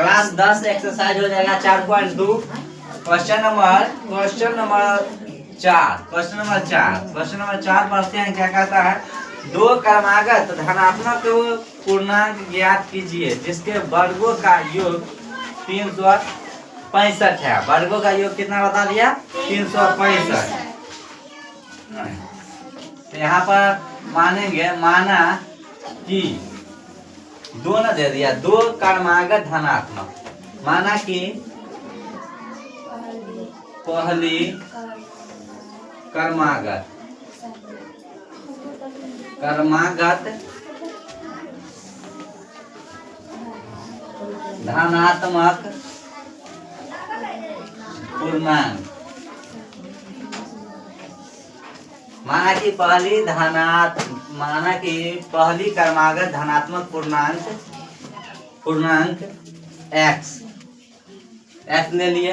Class 10 exercise हो जाएगा 4.2। Question number 4। Question number 4 पढ़ते हैं। क्या कहता है, दो क्रमागत धनात्मक पूर्णांक ज्ञात कीजिए जिसके वर्गों का योग 365 है। वर्गों का योग कितना बता दिया? 365। यहाँ पर मानेंगे, माना कि दो न दे दिया, दो क्रमागत धनात्मक, माना कि पहली क्रमागत धनात्मक पूर्णांक, माना कि पहली क्रमागत धनात्मक पूर्णांक x ले लिए।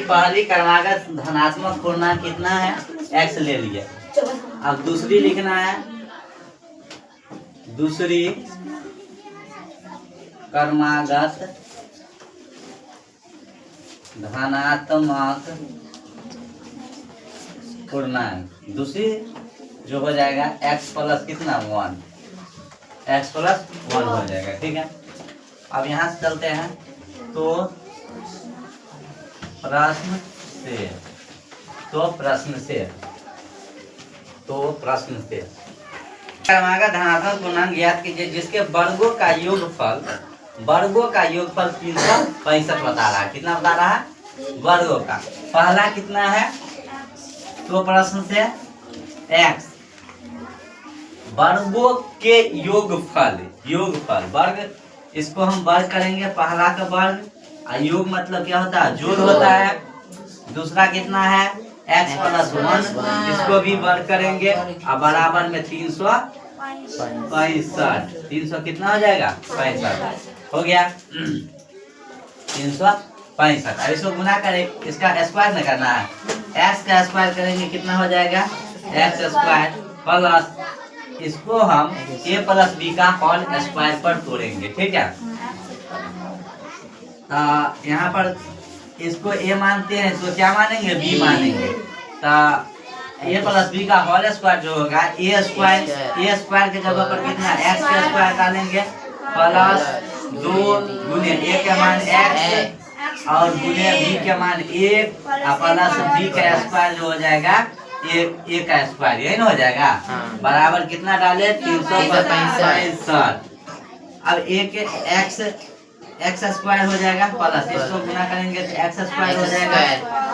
पहली क्रमागत धनात्मक पूर्णांक कितना है? x ले लिए। अब दूसरी लिखना है, दूसरी क्रमागत धनात्मक पूर्णांक, दूसरी जो हो जाएगा x प्लस कितना 1, x प्लस 1 हो जाएगा। ठीक है, अब यहाँ से चलते हैं तो क्रमागत धनात्मक पूर्णांक ज्ञात कीजिए जिसके वर्गों का योगफल 365 बता रहा है। कितना बता रहा है? वर्गों का। पहला कितना है? तो प्रश्न से x वर्गों के योगफल वर्ग, इसको हम वर्ग करेंगे, पहला का वर्ग। योग मतलब क्या होता है? जोड़ होता है। दूसरा कितना है? x प्लस 1, इसको भी वर्ग करेंगे और बराबर में 365। 300 कितना हो जाएगा? 65 हो गया। 365। अब इसको गुना करें, इसका स्क्वायर में करना है। x का स्क्वायर करेंगे, कितना हो जाएगा? x स्क्वायर प्लस, इसको हम a प्लस b का होल स्क्वायर पर तोड़ेंगे। ठीक है, यहाँ पर इसको a मानते हैं, इसको क्या मानेंगे? b मानेंगे। तो a प्लस b का होल स्क्वायर जो होगा, a स्क्वायर के जगह पर कितना? x का स्क्वायर डालेंगे प्लस 2 गुने a के मान x और गुने b के मान 1 प्लस b का स्क्वायर जो हो जाएगा a का स्क्वायर, यही ना हो जाएगा। बराबर कितना डाले? 365। अब a के x स्क्वायर हो जाएगा प्लस, इसको गुना करेंगे तो x स्क्वायर हो जाएगा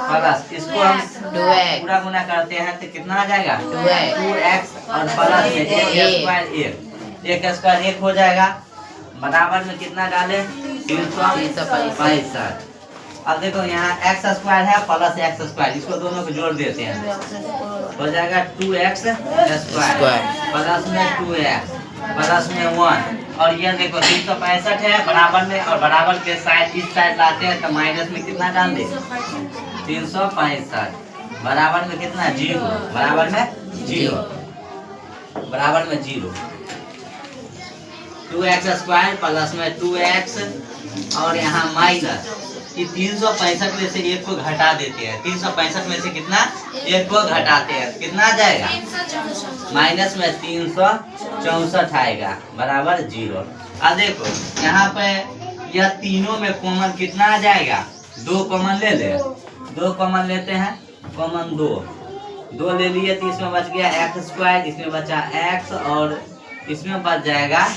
प्लस, इसको हम पूरा गुना करते हैं तो कितना आ जाएगा? 2x और प्लस एक स्क्वायर 1 हो जाएगा। बराबर में कितना डाले? 365। अब देखो यहाँ x स्क्वायर है प्लस x स्क्वायर, इसको दोनों को जोड़ देते हैं, हो जाएगा 2x स्क्वायर प्लस में 2x प्लस में 1। और ये देखो 365 है बराबर में, और बराबर के साइड इस साइड लाते हैं तो माइनस में कितना डाल दे? 365 बराबर में कितना? 0, बराबर में 0। 2x स्क्वायर प्लस में 2x और यहाँ माइनस, कि 365 में से 1 को घटा देते हैं। 365 में से कितना? 1 को घटाते हैं, कितना आ जाएगा? माइनस में 364 आएगा, बराबर 0। अब देखो यहाँ पे यह तीनों में कॉमन कितना आ जाएगा? 2 कॉमन ले ले, 2 कॉमन लेते हैं, कॉमन 2 ले लिए तो इसमें बच गया x स्क्वायर, इसमें बचा x और इसमें बच जाएगा,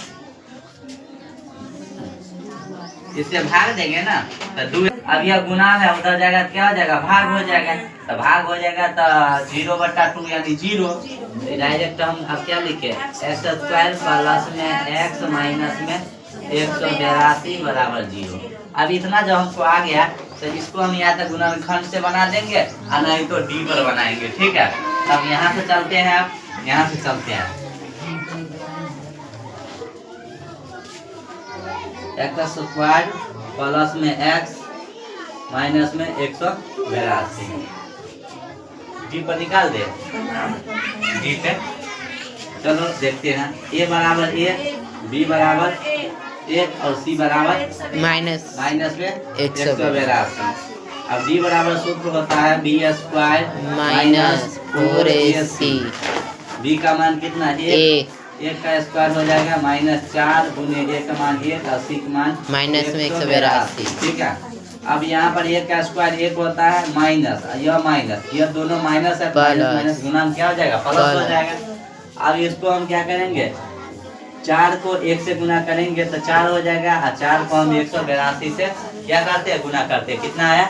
इससे भाग देंगे ना तो 2। अब यह गुना है, उधर जाएगा क्या हो जाएगा? भाग हो जाएगा। तो भाग हो जाएगा तो 0/2 यानी 0। डायरेक्ट हम अब क्या लिखे? x स्क्वायर प्लस में x माइनस में 182 बराबर 0। अब इतना जब हमको आ गया तो इसको हम या तो गुणनखंड से बना देंगे और नहीं तो d पर बनाएंगे। ठीक है, अब यहाँ से चलते हैं, अब यहाँ से चलते हैं। x स्क्वायर प्लस में x माइनस में 182, डी पर निकाल दे, डी पे चलो देखते हैं। ए बराबर 1, बी बराबर 1 और सी बराबर माइनस में 182। अब डी बराबर सूत्र होता है B square minus 4ac। B का मान कितना? एक का स्क्वायर हो जाएगा -4 गुने ए का मान 1 और सी का मान माइनस में 182। ठीक है। अब यहाँ पर 1 का स्क्वायर 1 होता है माइनस, यह दोनों माइनस है, माइनस गुना में क्या हो जाएगा? प्लस हो जाएगा। अब इसको हम क्या करेंगे? 4 को 1 से गुना करेंगे तो 4 हो जाएगा, और 4 को हम 182 से क्या करते हैं? गुना करते हैं। कितना आया?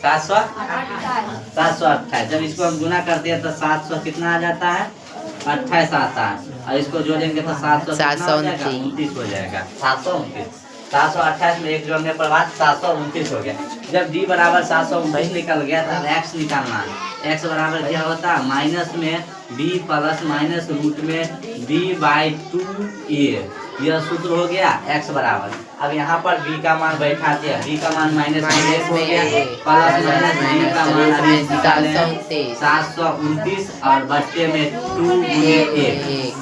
728। जब इसको हम गुना करते हैं तो 700 कितना आ जाता है? 28 आता है। और इसको जोड़ेंगे तो 729 हो जाएगा। 728 में 1 जोड़ने पर बाद 729 हो गया। जब d बराबर 729 निकल गया तब x निकालना है। x बराबर क्या होता है? माइनस में b प्लस माइनस रूट में b/2a। यह सूत्र हो गया x बराबर। अब यहाँ पर b का मान बैठाते हैं। b का मान -1 हो गया, प्लस माइनस b का मान अभी 729 और बट्टे में 2 गुने 1।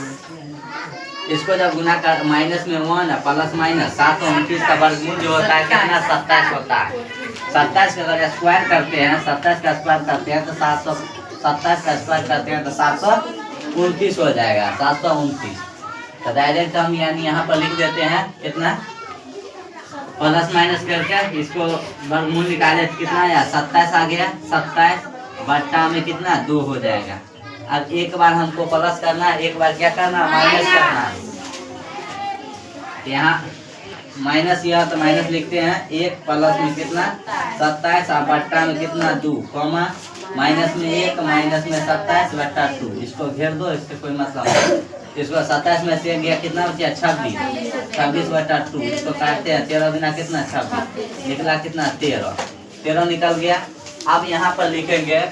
इसको जब गुना कर माइनस में 1 प्लस माइनस 729 का वर्गमूल जो होता है कितना? 27 होता है। 27 का अगर स्क्वायर करते हैं, 27 का स्क्वायर करते हैं तो 727 का स्क्वायर करते हैं तो 729 हो जाएगा। 729 तो डायरेक्ट हम यानी यहाँ पर लिख देते हैं कितना? प्लस माइनस करके इसको वर्गमूल निकाले तो कितना आया? 27 आ गया। 27 बट्टा में कितना? 2 हो जाएगा। अब एक बार हमको प्लस करना है, एक बार क्या करना? माइनस करना है। यहाँ माइनस यह तो माइनस लिखते हैं। 1 प्लस में कितना? 27 और बट्टा में कितना? 2 कॉमा माइनस में 1 माइनस में 27 बट्टा 2। इसको घेर दो, इससे कोई मतलब नहीं। इसको 27 में से गया कितना बचा? 26 बट्टा 2। इसको काटते हैं 13 गुना कितना? 26 निकला कितना? 13 निकल गया। अब यहाँ पर लिखेंगे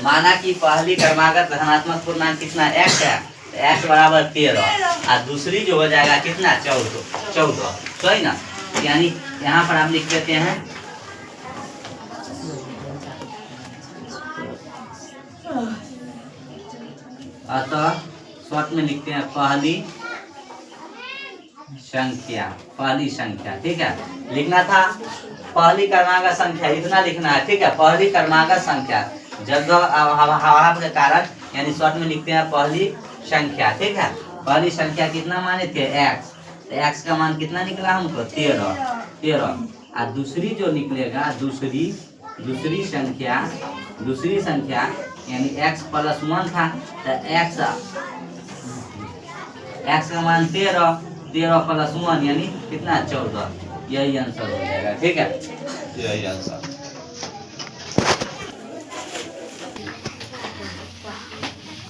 माना कि पहली क्रमागत धनात्मक पूर्णांक कितना? x है, x बराबर 13 और दूसरी जो हो जाएगा कितना? 14। सही ना? यानी यहाँ पर आप लिख देते हैं अतः शॉर्ट में लिखते हैं पहली संख्या। ठीक है, लिखना था पहली क्रमागत संख्या, इतना लिखना है। ठीक है, पहली क्रमागत संख्या जगह अभाव के कारण यानी शॉर्ट में लिखते हैं पहली संख्या। ठीक है, पहली संख्या कितना माने थे? x। x का मान कितना निकला हमको? 13। और दूसरी जो निकलेगा दूसरी संख्या यानी x प्लस 1 था तो x का मान 13 प्लस 1 यानी कितना? 14। यही आंसर हो जाएगा। ठीक है, यही आंसर।